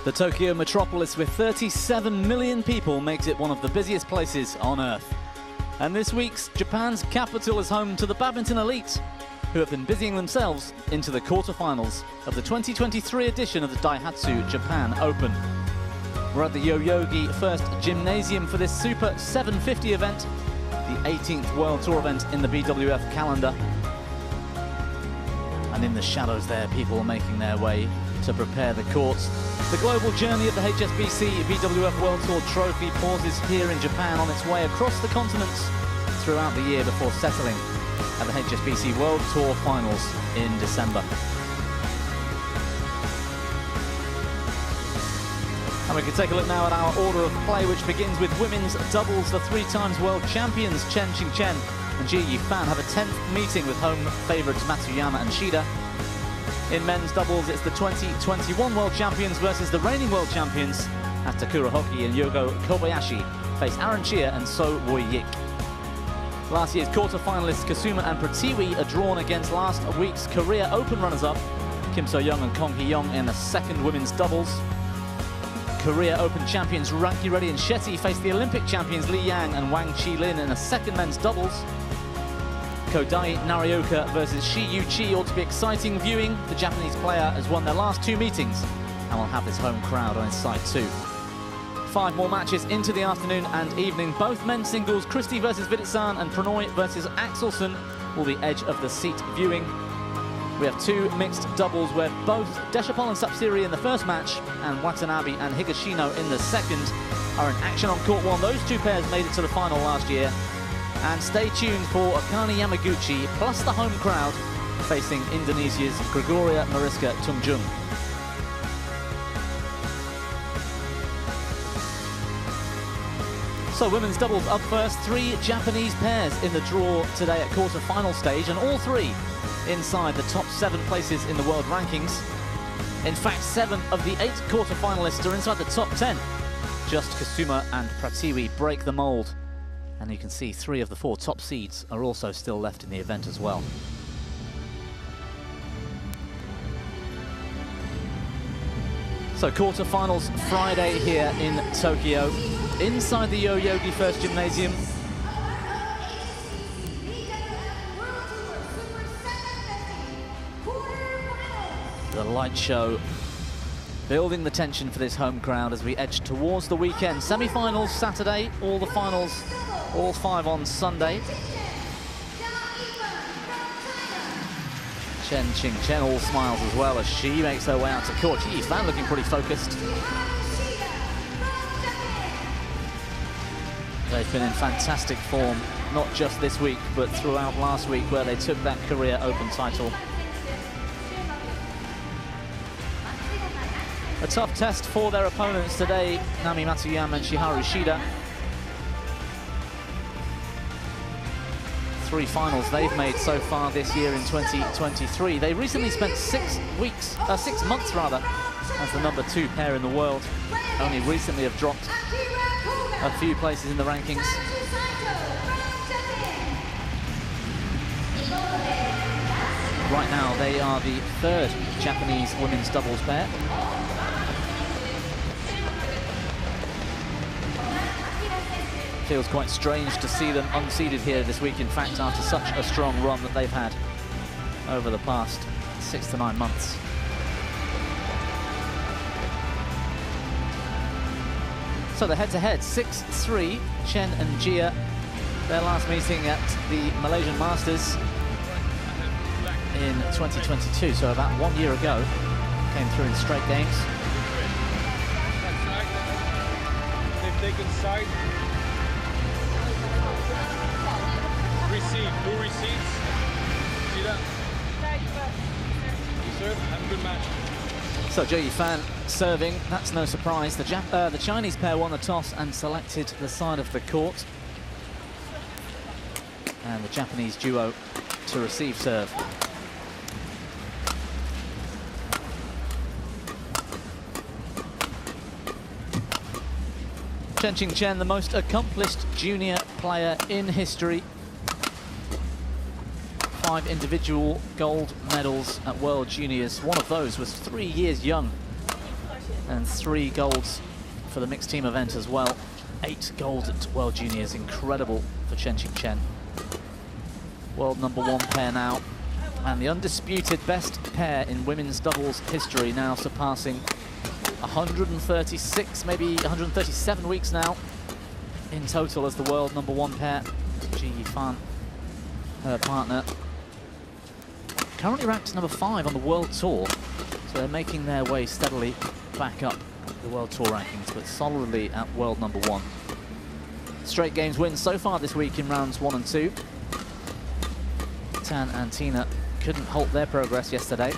The Tokyo metropolis with 37 million people makes it one of the busiest places on Earth. And this week's Japan's capital is home to the badminton elite, who have been busying themselves into the quarterfinals of the 2023 edition of the Daihatsu Japan Open. We're at the Yoyogi First Gymnasium for this Super 750 event, the 18th World Tour event in the BWF calendar. And in the shadows there, people are making their way to prepare the courts. The global journey of the HSBC BWF World Tour trophy pauses here in Japan on its way across the continents throughout the year before settling at the HSBC World Tour Finals in December. And we can take a look now at our order of play, which begins with women's doubles. The three-times world champions Chen and Ji Yifan have a 10th meeting with home favourites Matsuyama and Shida. In men's doubles, it's the 2021 world champions versus the reigning world champions as Takura Hoki and Yogo Kobayashi face Aaron Chia and So Woo-yik. Last year's quarter-finalists Kasuma and Pratiwi are drawn against last week's Korea Open runners-up Kim So-young and Kong Hee-young in the second women's doubles. Korea Open champions Ranki Reddy and Shetty face the Olympic champions Li Yang and Wang Chi-lin in a second men's doubles. Kodai Narioka versus Shi Yu-chi ought to be exciting viewing. The Japanese player has won their last two meetings and will have this home crowd on his side too. 5 more matches into the afternoon and evening. Both men's singles, Christie versus Viditsan and Pranoy versus Axelsen, will be edge of the seat viewing. We have 2 mixed doubles where both Deshapol and Sapsiri in the first match and Watanabe and Higashino in the second are in action on court 1. Those 2 pairs made it to the final last year. And stay tuned for Akane Yamaguchi plus the home crowd facing Indonesia's Gregoria Mariska Tunjung. So women's doubles up first. 3 Japanese pairs in the draw today at quarter-final stage, and all 3 inside the top 7 places in the world rankings. In fact, 7 of the 8 quarter-finalists are inside the top 10. Just Kasuma and Pratiwi break the mold. And you can see 3 of the 4 top seeds are also still left in the event as well. So quarter-finals Friday here in Tokyo, inside the Yoyogi First Gymnasium. The light show building the tension for this home crowd as we edge towards the weekend. Semi-finals Saturday, all the finals, all 5 on Sunday. Chen all smiles as well as she makes her way out to court. Ji Yifan looking pretty focused. They've been in fantastic form, not just this week, but throughout last week where they took that Korea Open title. A tough test for their opponents today, Nami Matsuyama and Shiharu Shida. 3 finals they've made so far this year in 2023. They recently spent 6 months as the number 2 pair in the world. Only recently have dropped a few places in the rankings. Right now they are the 3rd Japanese women's doubles pair. Feels quite strange to see them unseeded here this week, in fact, after such a strong run that they've had over the past 6 to 9 months. So the head-to-head, 6-3, Chen and Jia, their last meeting at the Malaysian Masters in 2022, so about 1 year ago, came through in straight games. They've taken side. Receive. Who receives? Shida. You serve. Have a good match. So Ji Yifan serving. That's no surprise. The Chinese pair won the toss and selected the side of the court. And the Japanese duo to receive serve. Chen, the most accomplished junior player in history. 5 individual gold medals at World Juniors. One of those was 3 years young And 3 golds for the mixed team event as well. 8 golds at World Juniors, incredible for Chen. World #1 pair now. And the undisputed best pair in women's doubles history, now surpassing 136, maybe 137 weeks now in total as the world #1 pair. Ji Yifan, her partner, currently ranked #5 on the World Tour. So they're making their way steadily back up the World Tour rankings, but solidly at world #1. Straight games wins so far this week in rounds 1 and 2. Tan and Tina couldn't halt their progress yesterday.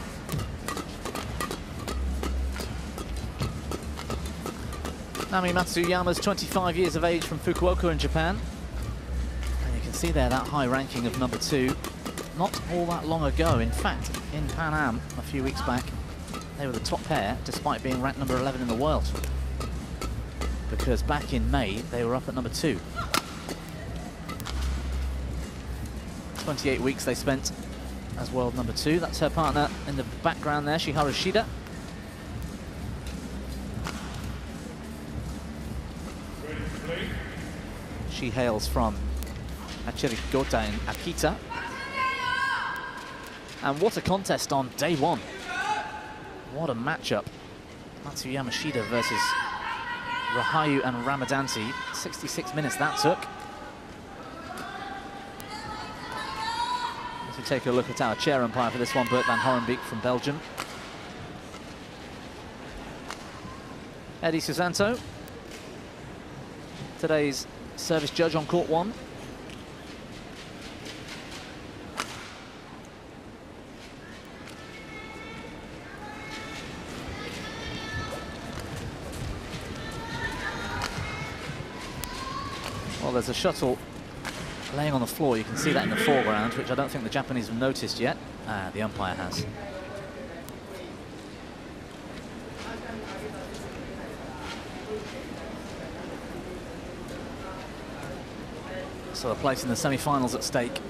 Nami Matsuyama's 25 years of age from Fukuoka in Japan. And you can see there that high ranking of #2. Not all that long ago. In fact, in Pan Am a few weeks back, they were the top pair despite being ranked #11 in the world. Because back in May, they were up at #2. 28 weeks they spent as world #2. That's her partner in the background there, Shiharu Shida. She hails from Hachirigota in Akita. And what a contest on day 1. What a matchup. Matsuyama Shida versus Rahayu and Ramadanti. 66 minutes that took. As we take a look at our chair umpire for this one, Bert van Horenbeek from Belgium. Eddie Susanto, today's service judge on court 1. Well, there's a shuttle laying on the floor. You can see that in the foreground, which I don't think the Japanese have noticed yet. The umpire has. So a place in the semi-finals at stake.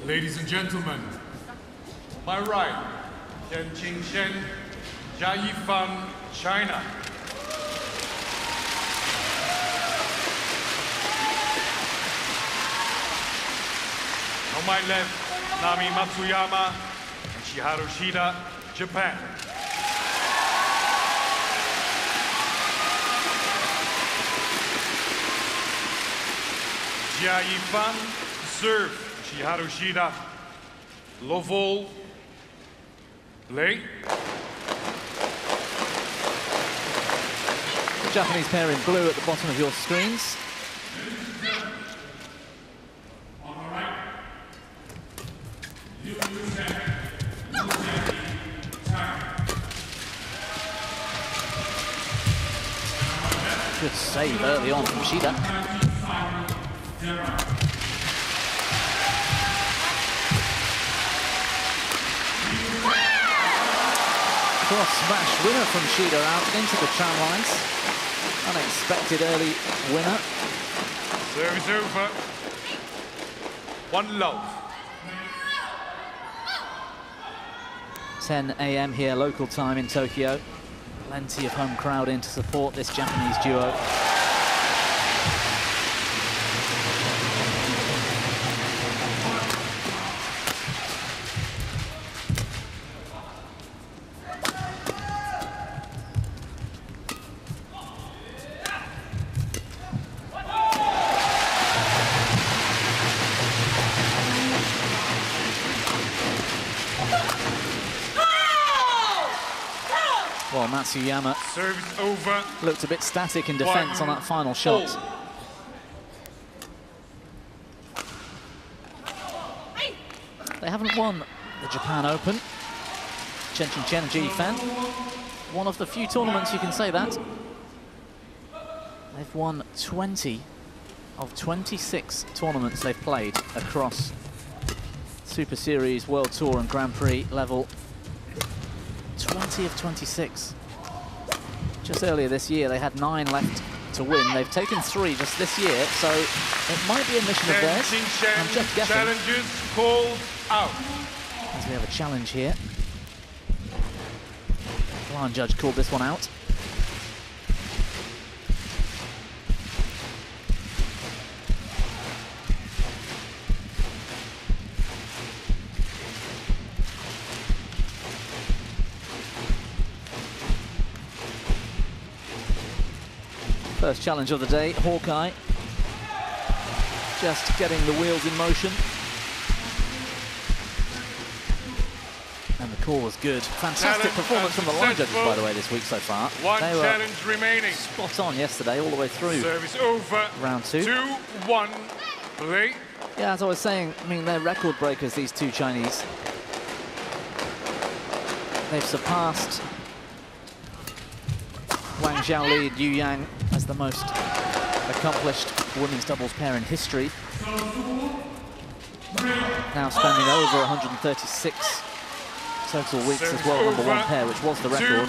Ladies and gentlemen, my right, Chen, Jia Yifan, China. On my left, Nami Matsuyama and Shiharu Shida, Japan. Jia Yifan, serve. Shiharu Shida, low vol, play. The Japanese pair in blue at the bottom of your screens. Good save early on from Shida. Cross smash winner from Shida out into the tram lines. Unexpected early winner. Service over. 1 love. 10 AM here, local time in Tokyo. Plenty of home crowd in to support this Japanese duo. Well, Matsuyama Service over. looked a bit static in defense on that final shot. They haven't won the Japan Open. Chen and Ji Fan. One of the few tournaments you can say that. They've won 20 of 26 tournaments they've played across Super Series, World Tour and Grand Prix level. 20 of 26. Just earlier this year, they had 9 left to win. They've taken 3 just this year, so it might be a mission of theirs. I'm just guessing. Challenges called out. As we have a challenge here. Blind judge called this one out. First challenge of the day, Hawkeye. Just getting the wheels in motion. And the call was good. Fantastic performance from the line judges, by the way, this week so far. One they were challenge remaining. spot on yesterday, all the way through. Service over. Round 2. 2-1. Play. Yeah, as I was saying, I mean, they're record breakers, these two Chinese. They've surpassed Wang Xiaoli and Yu Yang as the most accomplished women's doubles pair in history. Now spending over 136 total weeks as world #1 pair, which was the record.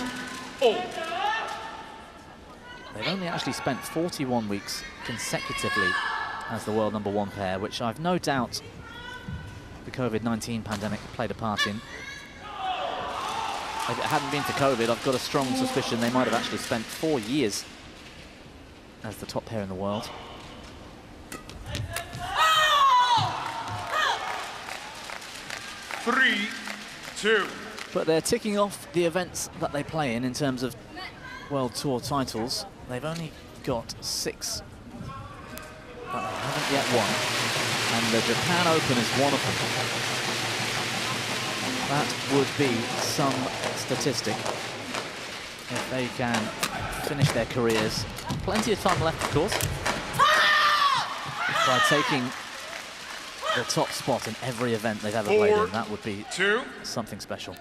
They've only actually spent 41 weeks consecutively as the world #1 pair, which I've no doubt the COVID-19 pandemic played a part in. If it hadn't been for COVID, I've got a strong suspicion they might have actually spent 4 years as the top pair in the world. Three, two. But they're ticking off the events that they play in terms of World Tour titles. They've only got 6, but they haven't yet won. And the Japan Open is one of them. That would be some statistic if they can finish their careers. Plenty of time left, of course, by taking the top spot in every event they've ever played in. That would be something special.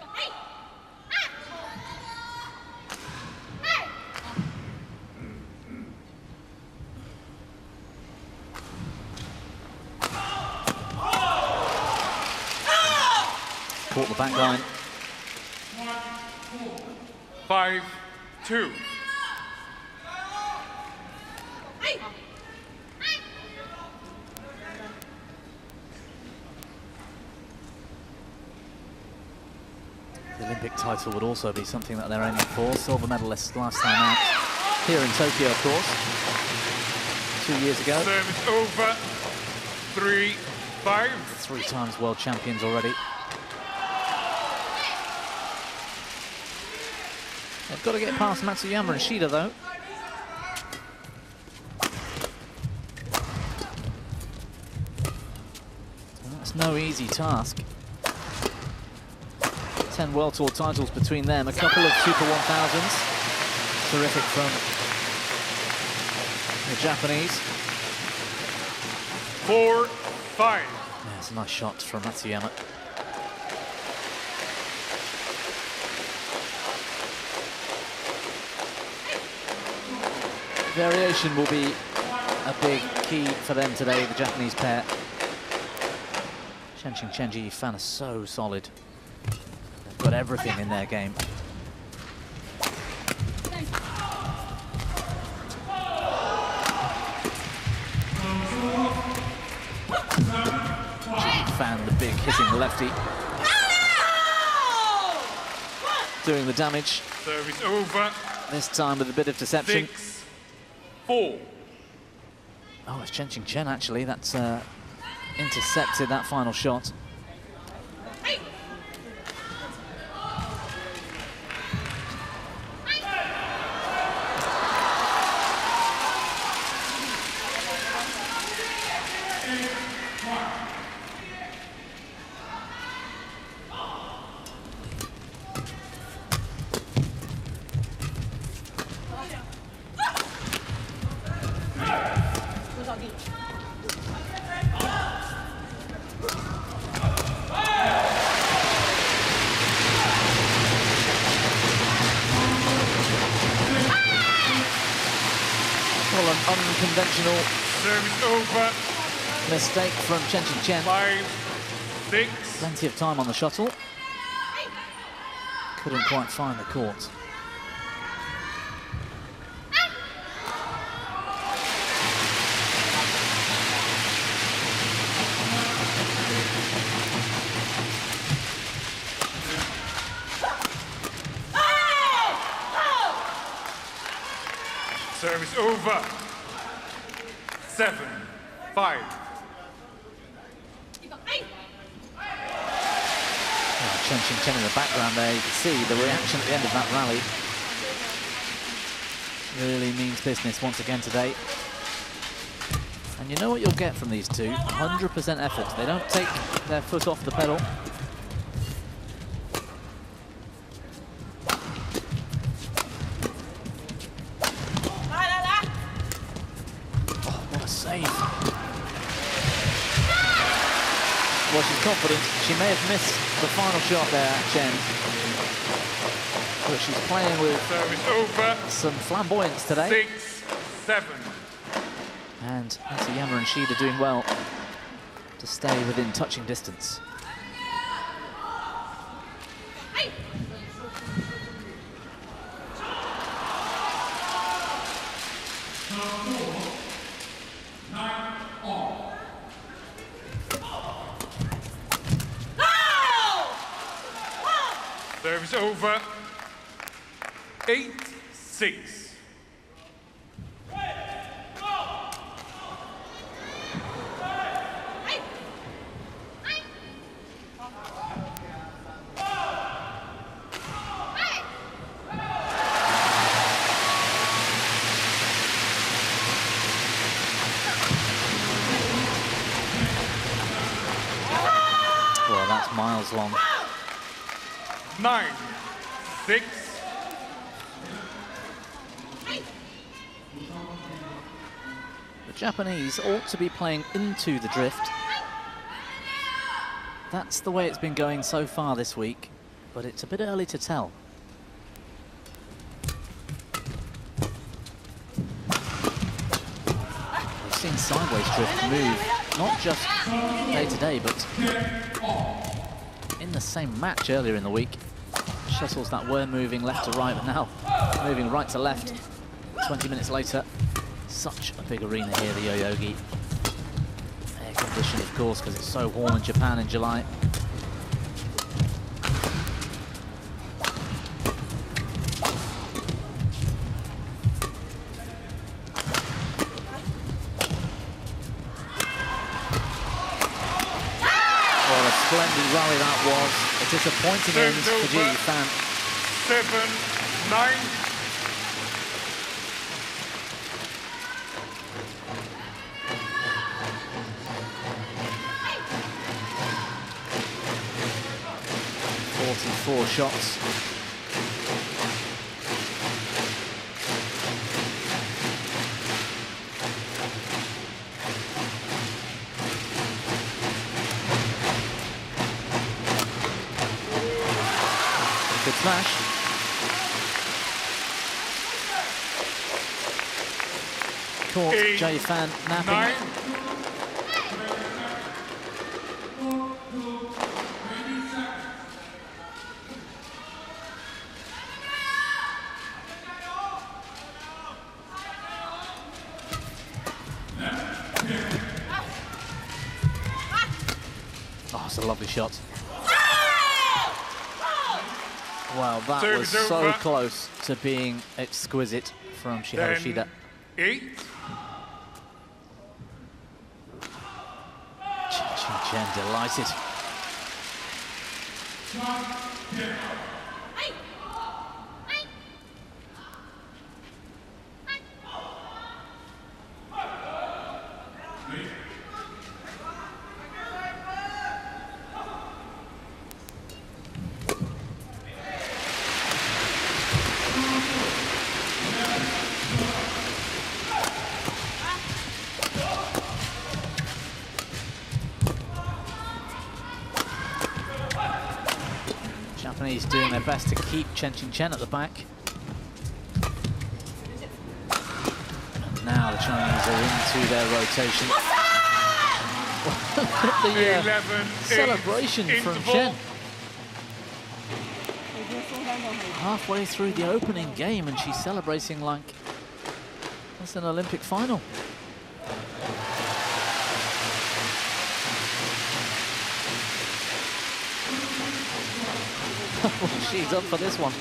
Caught the back line. 5-2. The Olympic title would also be something that they're aiming for. Silver medalists last time out here in Tokyo, of course, 2 years ago. Service over. 3-5. 3 times world champions already. They've got to get past Matsuyama and Shida, though. That's no easy task. 10 World Tour titles between them, a couple of Super 1000s. Terrific from the Japanese. 4-5. Yeah, it's a nice shot from Matsuyama. Variation will be a big key for them today, the Japanese pair. Chen and Ji Fan are so solid. They've got everything in their game. Fan, the big hitting lefty. Doing the damage. Service over. This time with a bit of deception. 6-4. Oh, it's Chen actually. That's intercepted that final shot. Well, an unconventional Service over. mistake from Chen. 5-4. 6. Plenty of time on the shuttle. Couldn't quite find the court. Service over. 7, 5. Chen in the background there, you can see the reaction at the end of that rally. Really means business once again today. And you know what you'll get from these two? 100% effort. They don't take their foot off the pedal. Oh, what a save. Well, she's confident. She may have missed the final shot there, Chen. But she's playing with Service over. some flamboyance today. 6, 7. And Matsuyama and Shida doing well to stay within touching distance. Service over. 8, 6. Well, that's miles long. 9, 6. The Japanese ought to be playing into the drift. That's the way it's been going so far this week, but it's a bit early to tell. We've seen sideways drift move, not just day to day, but in the same match earlier in the week. Shuttles that were moving left to right, but now moving right to left. 20 minutes later, such a big arena here, the Yoyogi. Air conditioned, of course, because it's so warm in Japan in July. What a splendid rally that was. A disappointing end for JPN. 7, 9. Four shots. Good smash. Caught JPN napping. 9. Oh, it's a lovely shot. Wow, that was Service so over. close to being exquisite from Shida. 8. Chen delighted. Japanese doing their best to keep Chen at the back. Now the Chinese are into their rotation. The 11, celebration from interval. Chen. Halfway through the opening game and she's celebrating like it's an Olympic final. She's up for this one.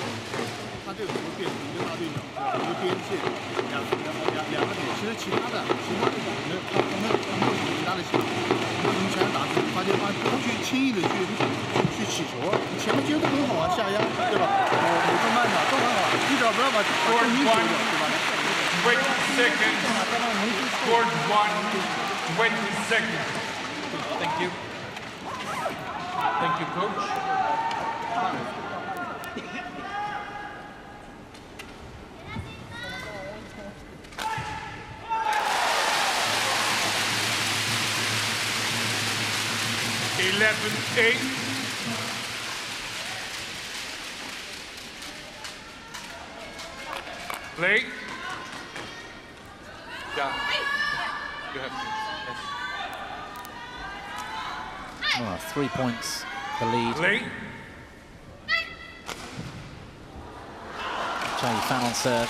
Scored 20 seconds. Thank you. Thank you, coach. (11-8). Play. Yeah. You have to. Yes. Oh, 3 points the lead. Play. Fan on serve.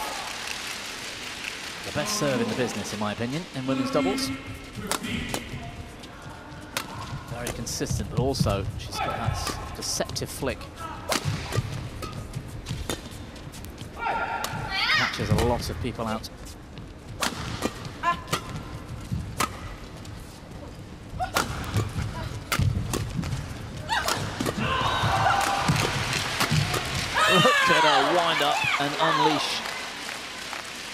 The best serve in the business, in my opinion, in women's doubles. Very consistent, but also she's got that deceptive flick. Catches a lot of people out. Look at her wind up and unleash.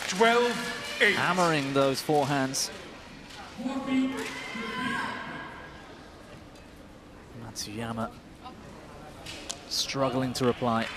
12-8. Hammering those forehands. Matsuyama struggling to reply.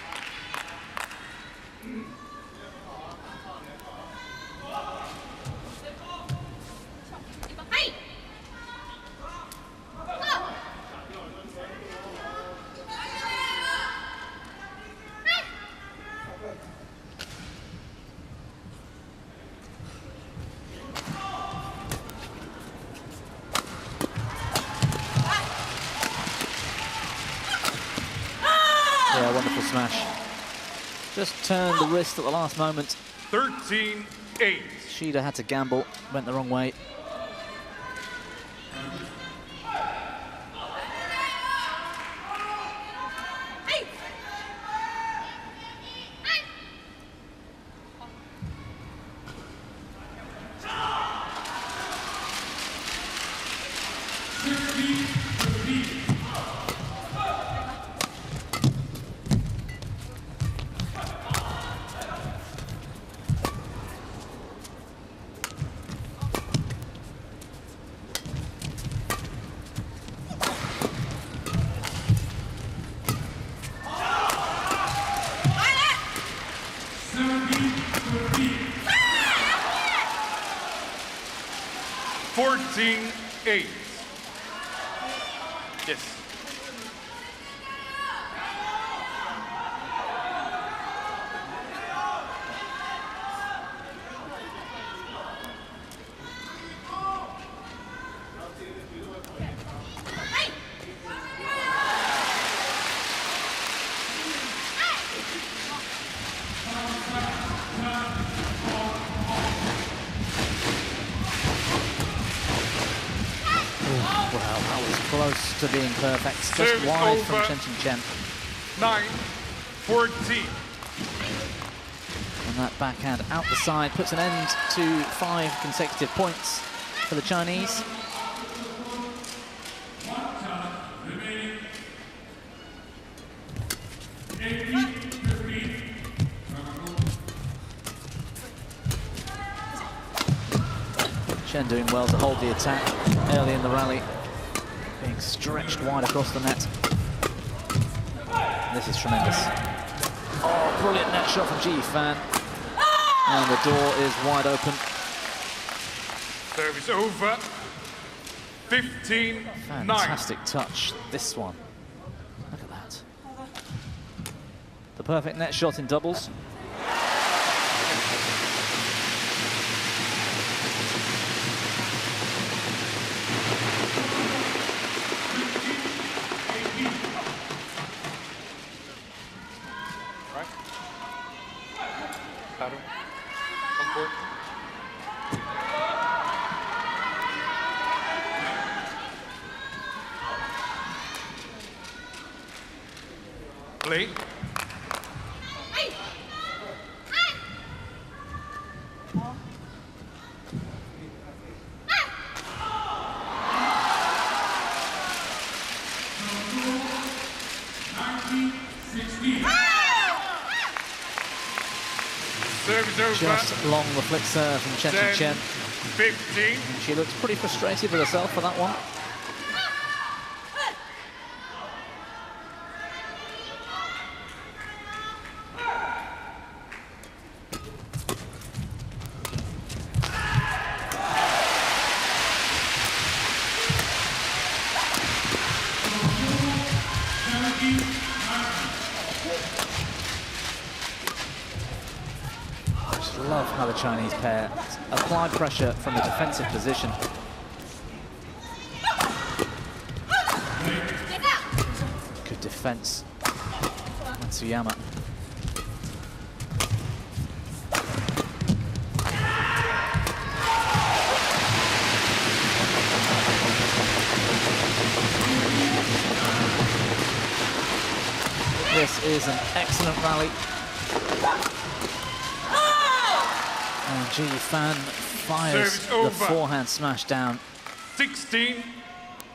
Yeah, wonderful smash. Just turned the wrist at the last moment. 13-8. Shida had to gamble, went the wrong way. (14-8). Yes. Close to being perfect, just Serve wide over. from Chen. 9-14. And that backhand out the side puts an end to 5 consecutive points for the Chinese. Chen doing well to hold the attack early in the rally. Being stretched wide across the net. This is tremendous. Oh, brilliant net shot from Ji Fan. And the door is wide open. Service over. 15-9. Fantastic touch, this one. Look at that. The perfect net shot in doubles. Paddle. On court. Play. Service over. Just long the flick serve from Chen. 15. She looks pretty frustrated with herself for that one. Love how the Chinese pair apply pressure from a defensive position. Good defense, Matsuyama. This is an excellent rally. And Ji Fan fires the forehand smash down. 16-10.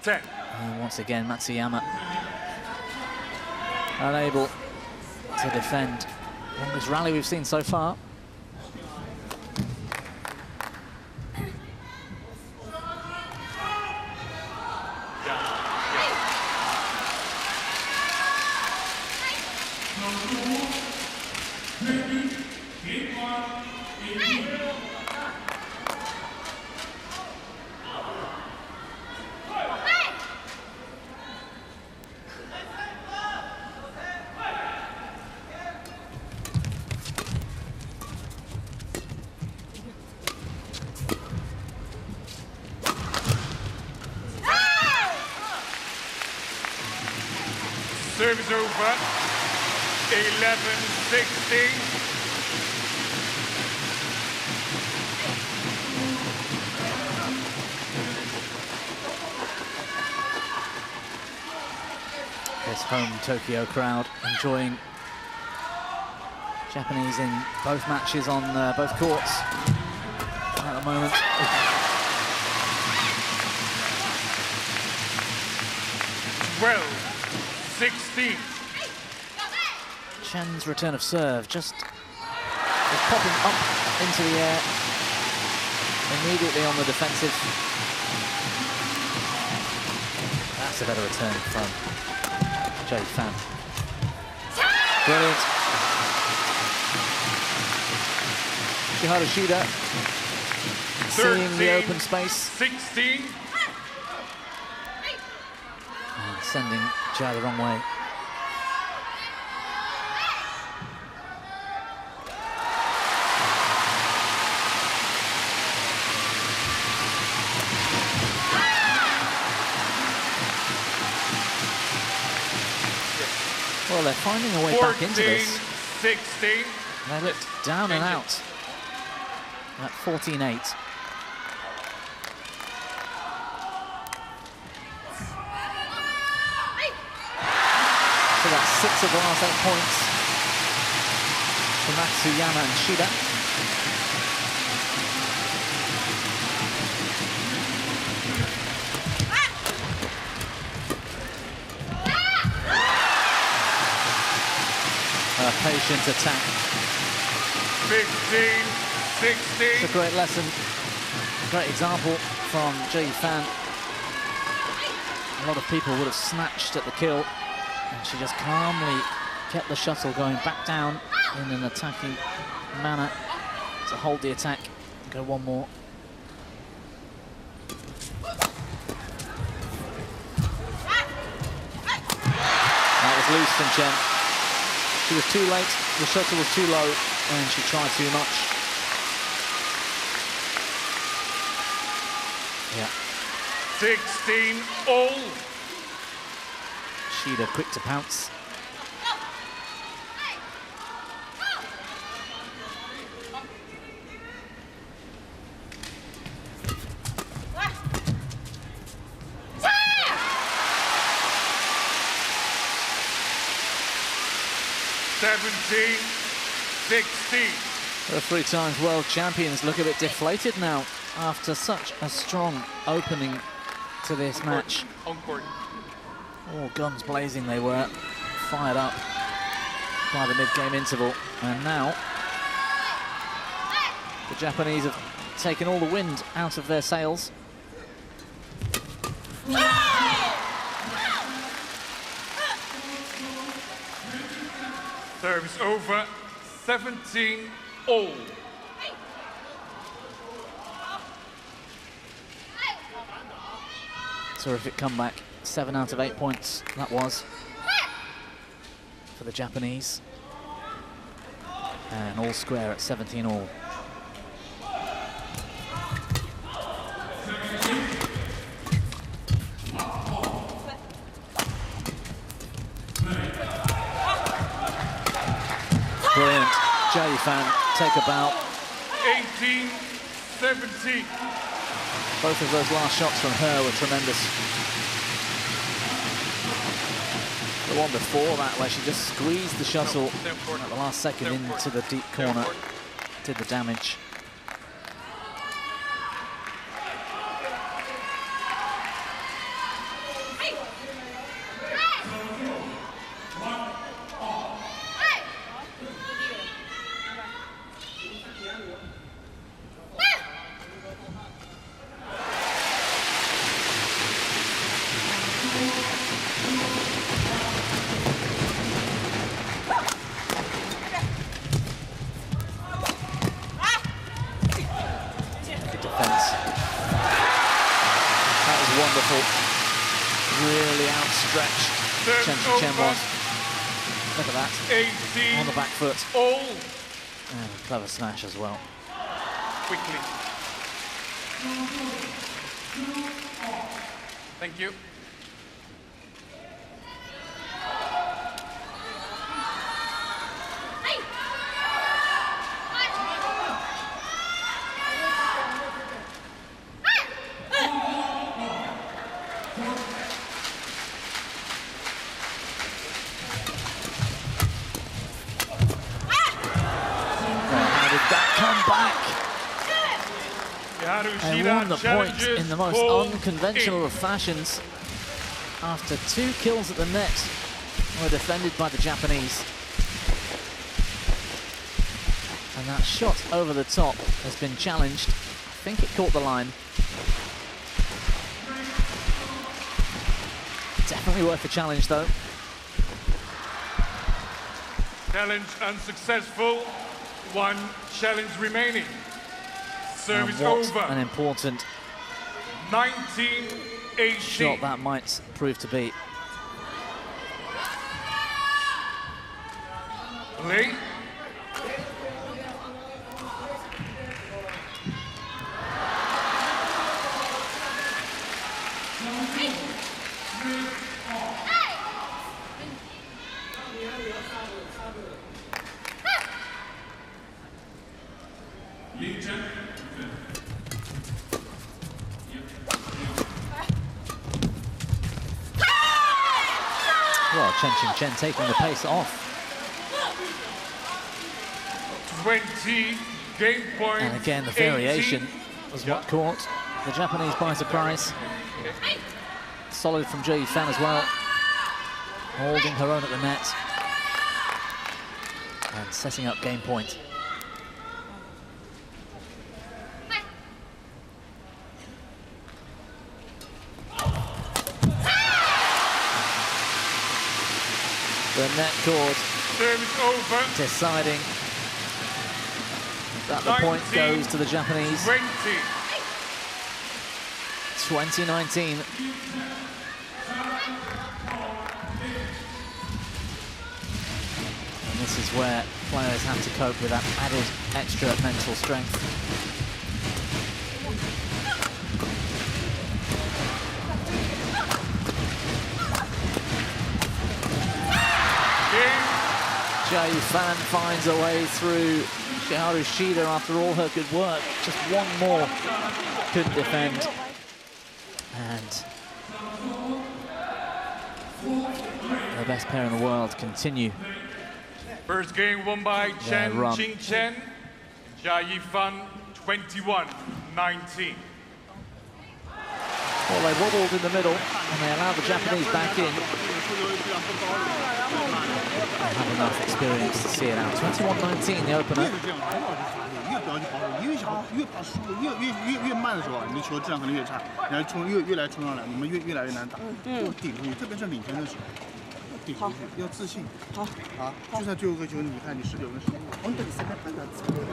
And once again, Matsuyama unable to defend. Longest rally we've seen so far. Service over. 11-16. This home Tokyo crowd enjoying Japanese in both matches on both courts at the moment. 12-16. Chen's return of serve just popping up into the air immediately on the defensive. That's a better return from Ji Fan. Brilliant. Shida seeing the open space. 16. And sending Jia the wrong way. Well, they're finding a way back into this. 16. They looked down and out at 14-8. So that's 6 of the last 8 points for Matsuyama and Shida. A patient attack. 15-16. It's a great lesson, great example from Ji Fan. A lot of people would have snatched at the kill, and she just calmly kept the shuttle going back down in an attacking manner to hold the attack and go one more. That was loose from Chen. She was too late, the shuttle was too low, and she tried too much. Yeah. 16 all. Shida quick to pounce. 17-16. The 3 times world champions look a bit deflated now after such a strong opening to this match. On court. All guns blazing they were, fired up by the mid-game interval. And now the Japanese have taken all the wind out of their sails. Service over, 17-all. Terrific comeback, 7 out of 8 points that was for the Japanese. And all square at 17 all. Brilliant. Fan take a bow. 18-17. Both of those last shots from her were tremendous. The one before that, where she just squeezed the shuttle at the last second into the deep corner, did the damage. Really outstretched. Chen was. Look at that. 18 on the back foot. All. And a clever smash as well. Quickly. Thank you. They won the point in the most unconventional of fashions after 2 kills at the net were defended by the Japanese. And that shot over the top has been challenged. I think it caught the line. Definitely worth a challenge though. Challenge unsuccessful. 1 challenge remaining. Service over. An important 19-18 shot that might prove to be. Play. Well, Chen taking the pace off. 20 game point. And again, the variation was what caught the Japanese by surprise. Solid from Fan as well. Holding her own at the net. And setting up game point. The net cord deciding that the point goes to the Japanese. 2019. And this is where players have to cope with that added extra mental strength. Fan finds a way through Shida after all her good work. Just one more couldn't defend. And the best pair in the world continue First game won by Chen, Chen, Jia Yifan, 21-19. Well, they wobbled in the middle, and they allowed the Japanese back in. They have enough experience to see it out. 21-19, the opener. 越怕输越慢的时候，你的球质量可能越差，然后越来冲上来，你们越来越难打，就顶出去，特别是领先的时候，顶出去要自信。好，啊，就算最后一个球，你看你19跟15。本当に攻め方が強い。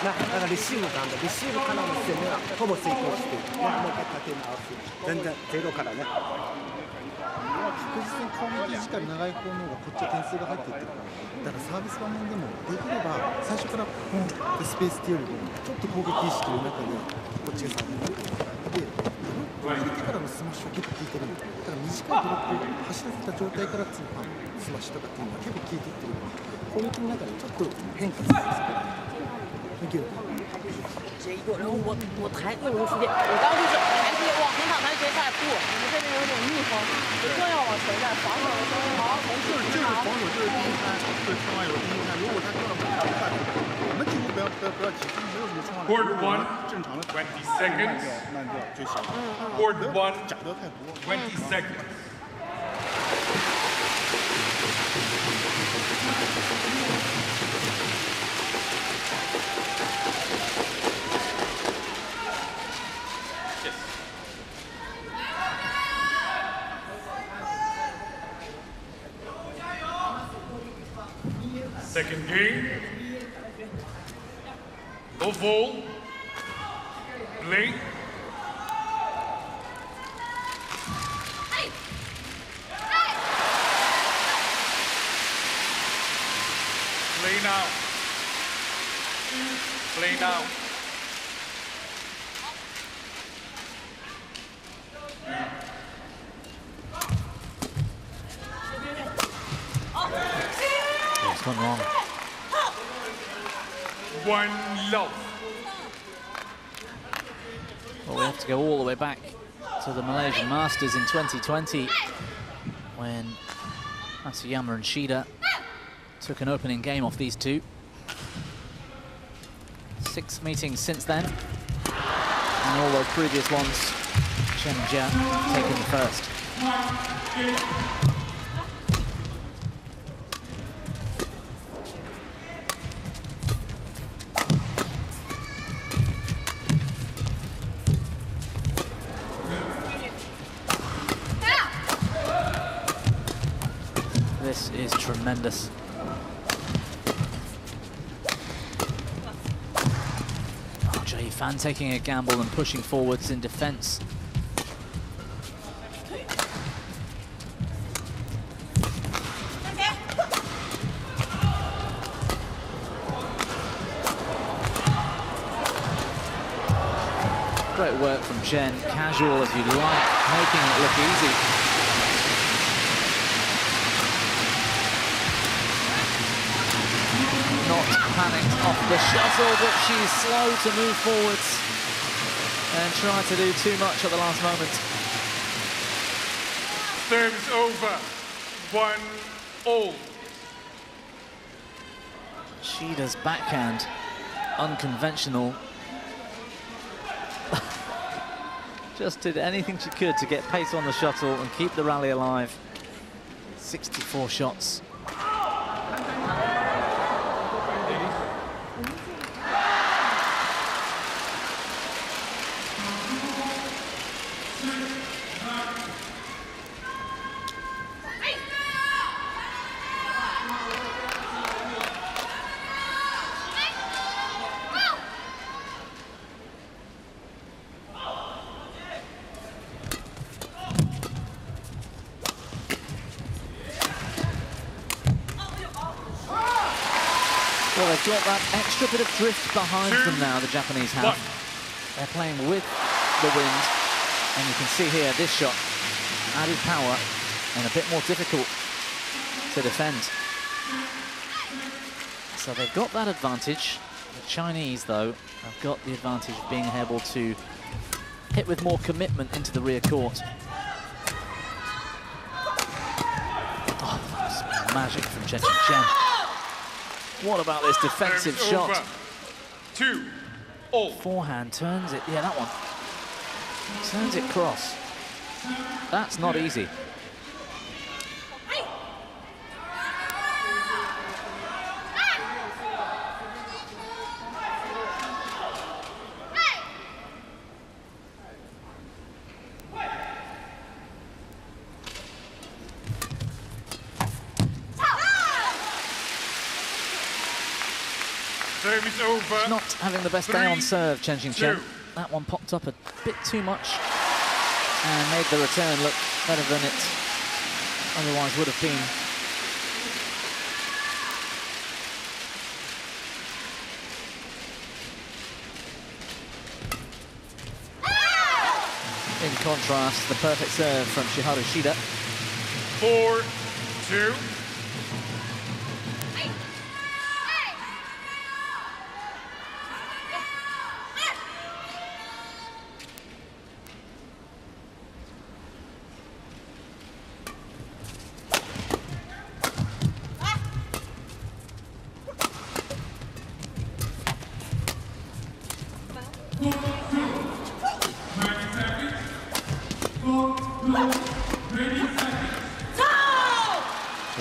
だからレシーブなんだ。レシーブからの攻めはほぼ成功している。もう一回立て直す。全然ゼロからね。確実に攻撃時間長い方の方がこっちは点数が入っていってるから。だからサービス場面でもできれば最初からポンってスペースっていうよりもちょっと攻撃意識の中でこっちがサービスで入れてからのスマッシュは結構効いてるんだ。だから短いドロップを走らせた状態から次のスマッシュとかっていうのは結構効いていってるから攻撃の中でちょっと変化するんですけどいける。这一个，然后我抬那种时间，我刚就是还是往前场台阶下不，你们这边有点逆风，就更要往前站，防守的时候好好从就是防守就是第一摊，对冲完有第一摊，如果他跟了我们快，我们几乎不要急，没有什么冲完。Court 1, 正常的20 seconds. 慢掉就行。Court 1, 假得太多。20 seconds. Second game. No fall. Play. Play now. Play now. It's gone wrong. 1 love. Well, we have to go all the way back to the Malaysian Masters in 2020 when Matsuyama and Shida took an opening game off these two. 6 meetings since then, and all those previous ones, Chen and Jia taking the first. This is tremendous. Oh, Jia Fan taking a gamble and pushing forwards in defense. Great work from Chen, casual as you like, making it look easy. Not panicked off the shuttle, but she's slow to move forwards and try to do too much at the last moment. Service over. 1-all. Shida's backhand, unconventional. Just did anything she could to get pace on the shuttle and keep the rally alive. 64 shots. Well, they've got that extra bit of drift behind them now, the Japanese have. They're playing with the wind, and you can see here, this shot, added power, and a bit more difficult to defend. So they've got that advantage. The Chinese, though, have got the advantage of being able to hit with more commitment into the rear court. Oh, that was magic from Chen. What about this defensive shot? Over. 2-all. Forehand turns it. Yeah, that one. Turns it cross. That's not easy. Service over. Not having the best day on serve, Chen. 3-2. That one popped up a bit too much and made the return look better than it otherwise would have been. In contrast, the perfect serve from Shida. 4-2.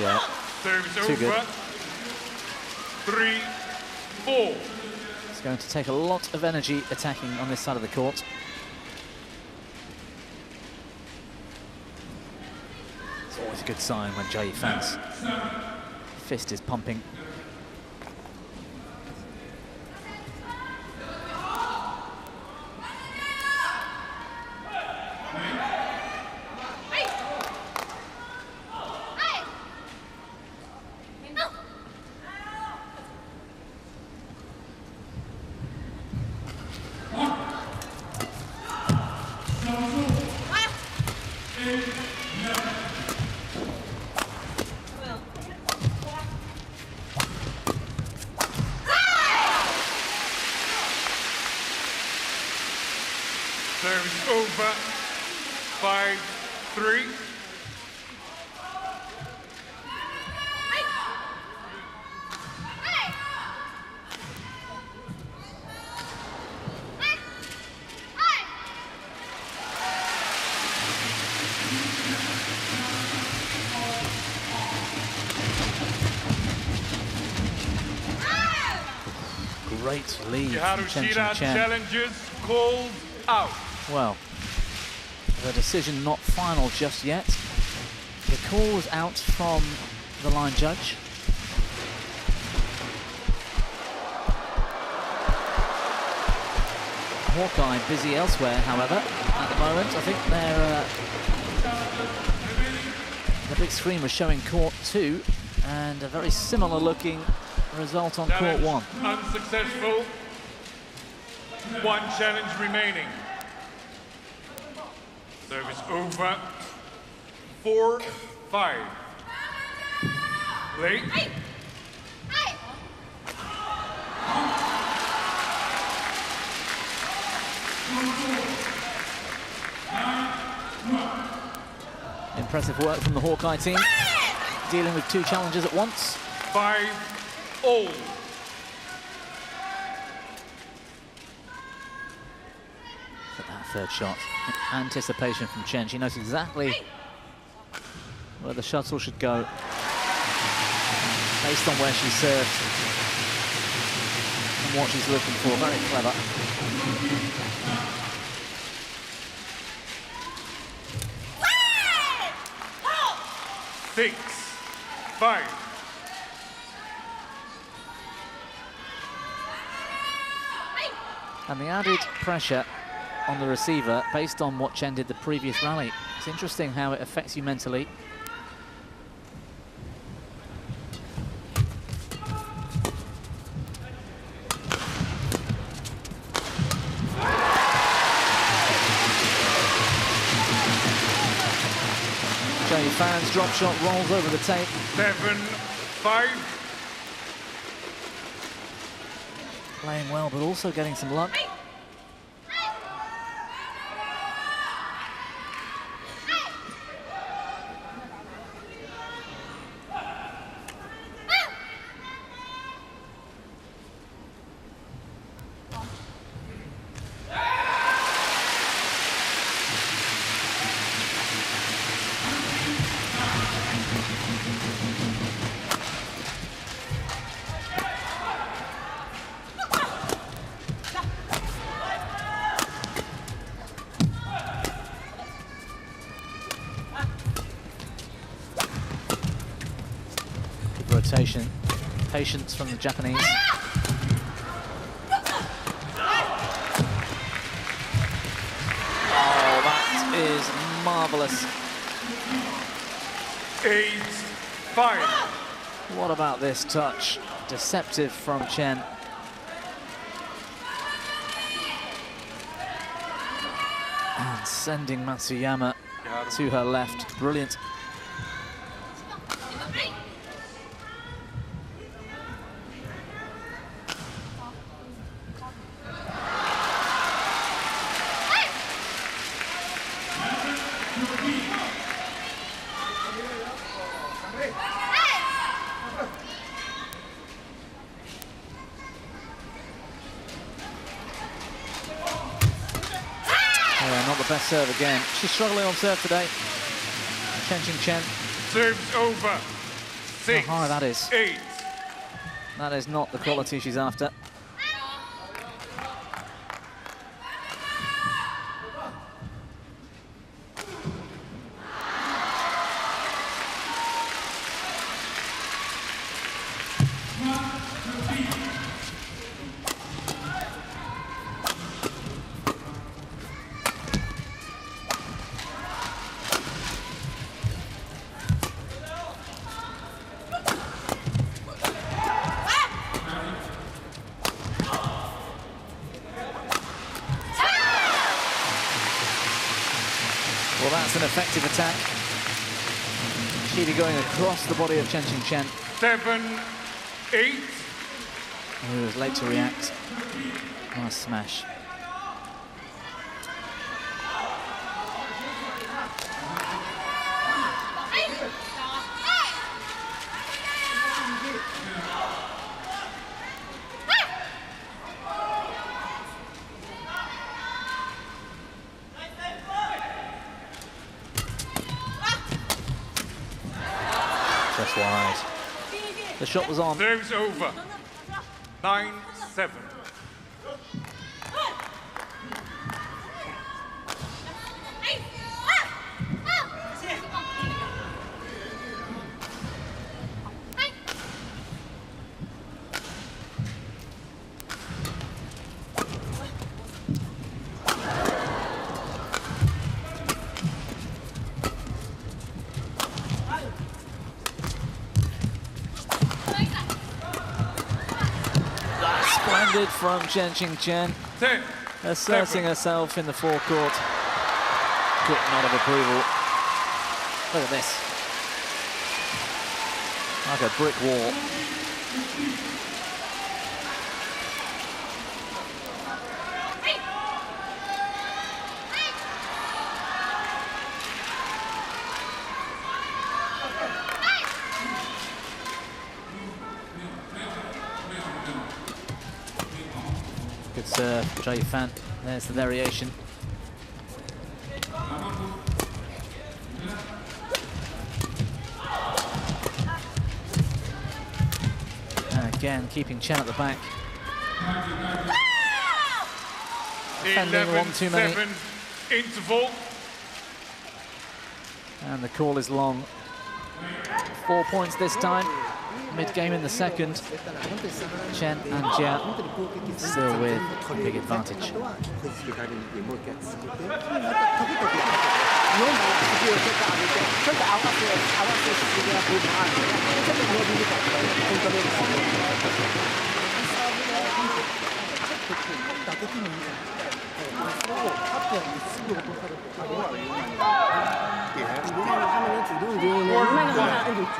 Yeah, Service too over. good. 3-4. It's going to take a lot of energy attacking on this side of the court. It's always a good sign when Jia Yifan's fist is pumping. Service over. 5-3. Great lead Chiharu from Shida Chen. challenges called out. Well, the decision not final just yet. The call was out from the line judge. Hawkeye busy elsewhere, however, at the moment. I think the big screen was showing court 2 and a very similar looking result on court 1. Unsuccessful. 1 challenge remaining. Service over. 4-5. Late. Impressive work from the Hawkeye team, dealing with 2 challenges at once. 5-all. But that third shot, anticipation from Chen. She knows exactly where the shuttle should go based on where she served and what she's looking for. Very clever. Six, 5. And the added pressure on the receiver based on what Chen did the previous rally. It's interesting how it affects you mentally. Jia Yifan's drop shot rolls over the tape. 7-5. Playing well, but also getting some luck. rotation. Patience from the Japanese. Oh, that is marvelous. 8-5. What about this touch? Deceptive from Chen. And sending Matsuyama to her left. Brilliant. Not the best serve again. She's struggling on serve today. Chen. Serves over. 6. How high that is. 8. That is not the quality she's after. Well, that's an effective attack. Shida going across the body of Chen. 7-8. Who was late to react. Nice smash. Just wide. The shot was on. Serves over. 9-7. Splendid from Chen. 10. Asserting herself in the forecourt. Quick nod of approval. Look at this. Like a brick wall. Good serve, JPN. There's the variation. And again, keeping Chen at the back. Defending one too many. 11-7 interval. And the call is long. 4 points this time. Mid-game in the second. Chen and Jia still with a big advantage.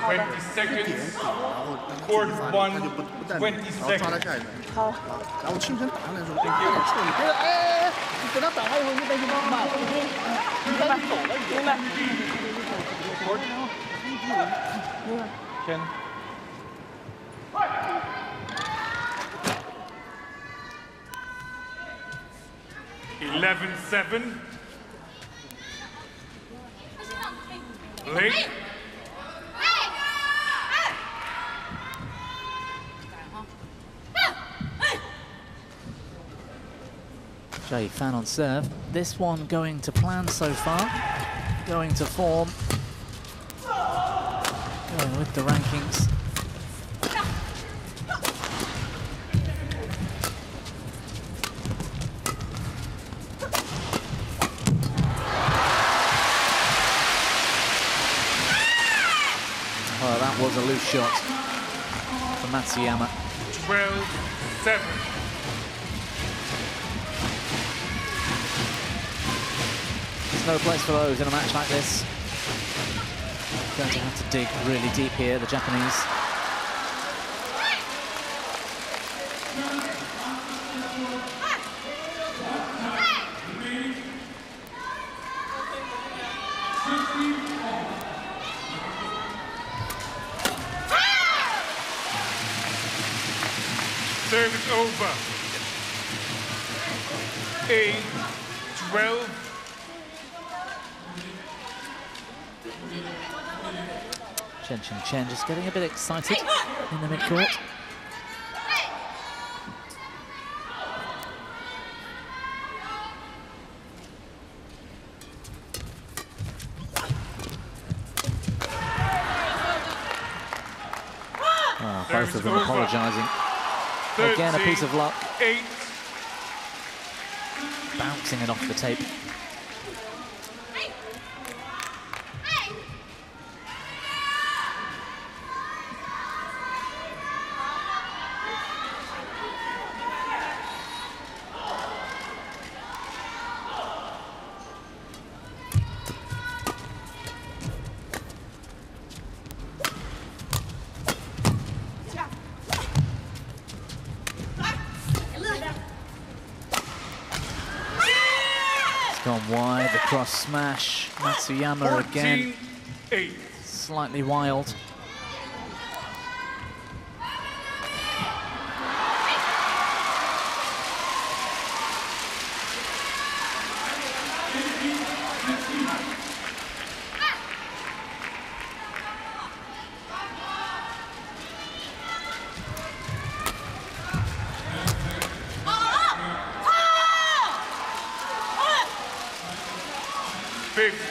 Court 20 seconds. Court 1, 20 seconds. 好，然后清晨打上来的时候，你撤你，哎，你等他打完以后，你再去帮他，你赶紧走了，明白？Chen. 11-7. Late. JPN on serve. This one going to plan so far. Going to form. Going with the rankings. loose shot from Matsuyama. 12-7. There's no place for those in a match like this. Going to have to dig really deep here, the Japanese. Service over. 8-12. Chen just getting a bit excited in the mid-court. Both of them apologising. Again, a piece of luck. 8. Bouncing it off the tape. Gone wide, the cross smash. Matsuyama again, 14-8. slightly wild.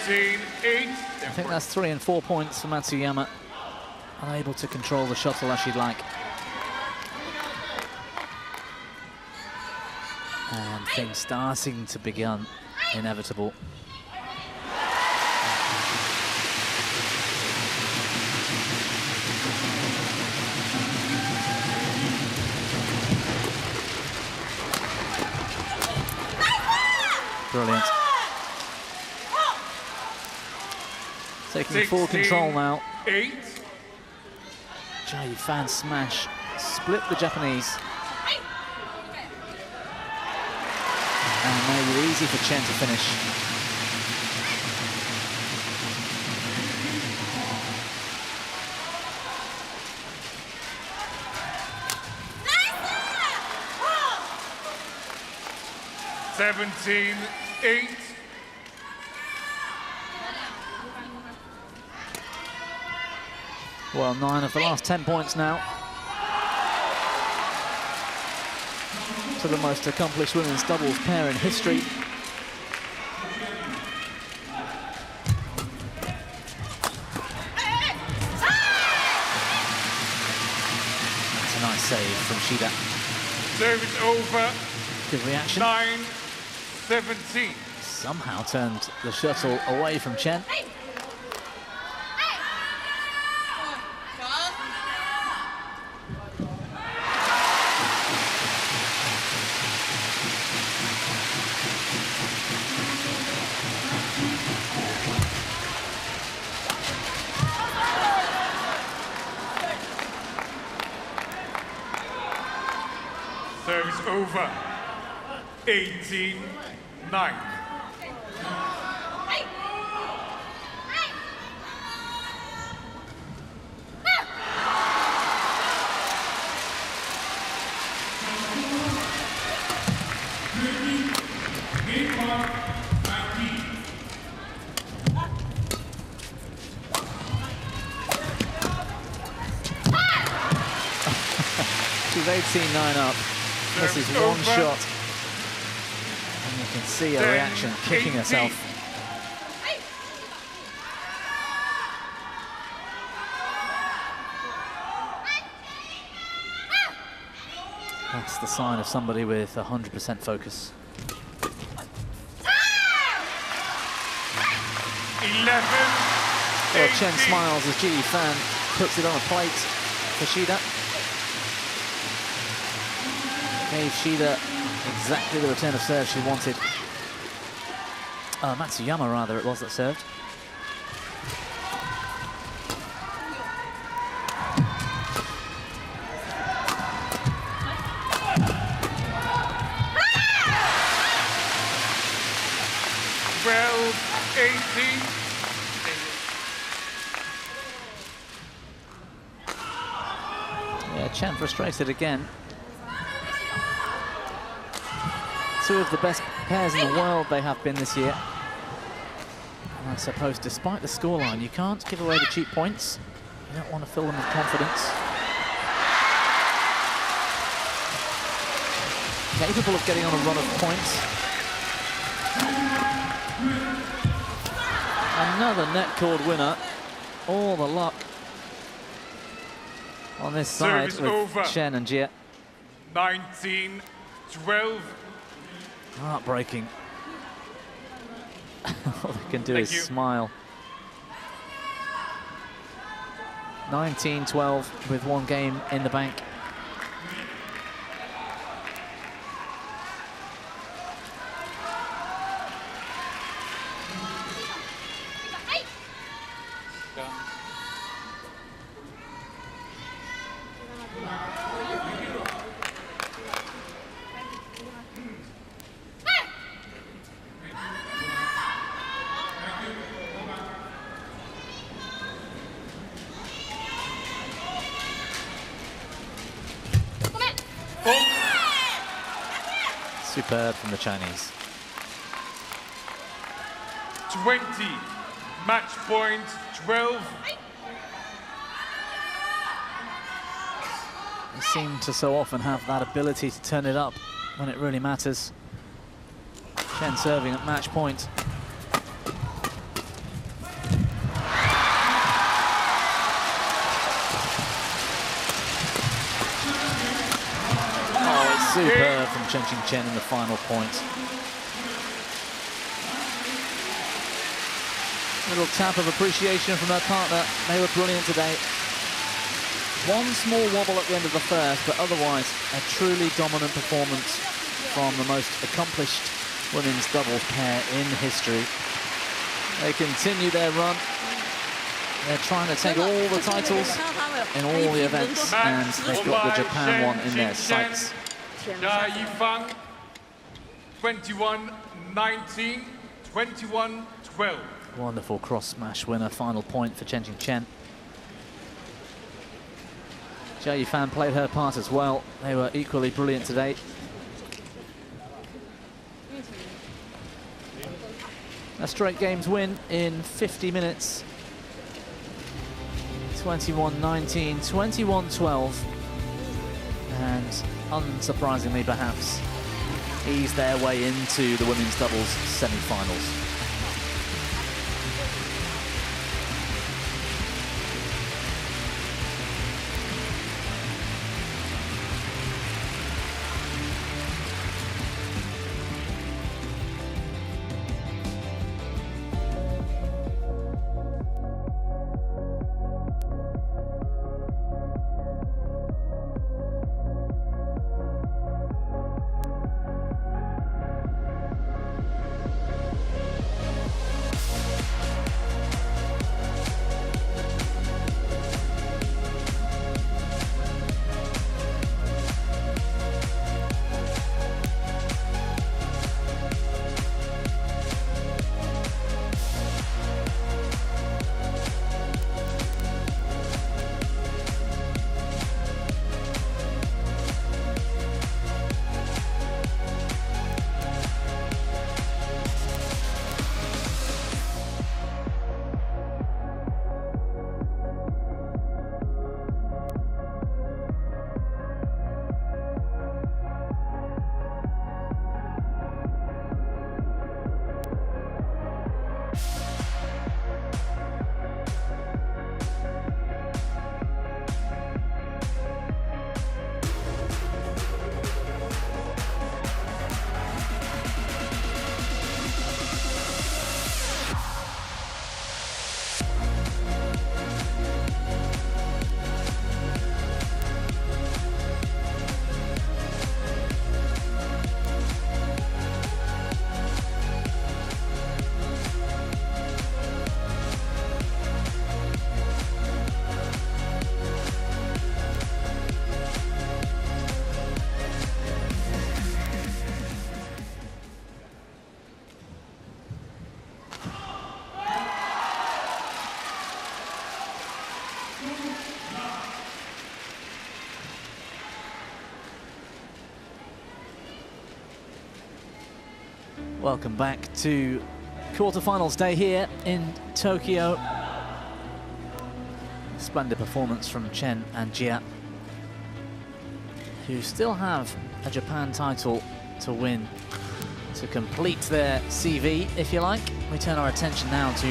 I think that's 3 and 4 points for Matsuyama. Unable to control the shuttle as she'd like. And things starting to become inevitable. Brilliant. Taking full control now. 8. Jai Fan smash, split the Japanese. And made it easy for Chen to finish. Nice! 17-8. Well, 9 of the last 10 points now. To the most accomplished women's doubles pair in history. That's a nice save from Shida. Service over. Good reaction. 9-17. Somehow turned the shuttle away from Chen. Service over. 18-9. She's 18-9 up. This is one shot. And you can see her reaction, kicking herself. That's the sign of somebody with 100% focus. 11. Well, Chen smiles as Ji Fan puts it on a plate for Shida. Gave Shida exactly the return of serve she wanted. Matsuyama, rather, it was that served. Well, 18. Yeah, Chen frustrated again. Two of the best pairs in the world they have been this year. And I suppose, despite the scoreline, you can't give away the cheap points. You don't want to fill them with confidence. Capable of getting on a run of points. Another net cord winner. All the luck on this side with over. Chen and Jia. 19-12. Heartbreaking. All they can do is smile. 19-12 with one game in the bank. Superb from the Chinese. 20, match point 12. They seem to so often have that ability to turn it up when it really matters. Chen serving at match point. Oh, it's superb from Chen in the final point. Little tap of appreciation from her partner. They were brilliant today. One small wobble at the end of the first, but otherwise a truly dominant performance from the most accomplished women's doubles pair in history. They continue their run. They're trying to take all the titles in all the events, and they've got the Japan one in their sights. 21-19, 21-12. Wonderful cross smash winner, final point for Chen. Jia Yifan played her part as well. They were equally brilliant today. A straight games win in 50 minutes. 21-19, 21-12. And unsurprisingly, perhaps, ease their way into the women's doubles semi-finals. Welcome back to quarterfinals day here in Tokyo. Splendid performance from Chen and Jia, who still have a Japan title to win to complete their CV, if you like. We turn our attention now to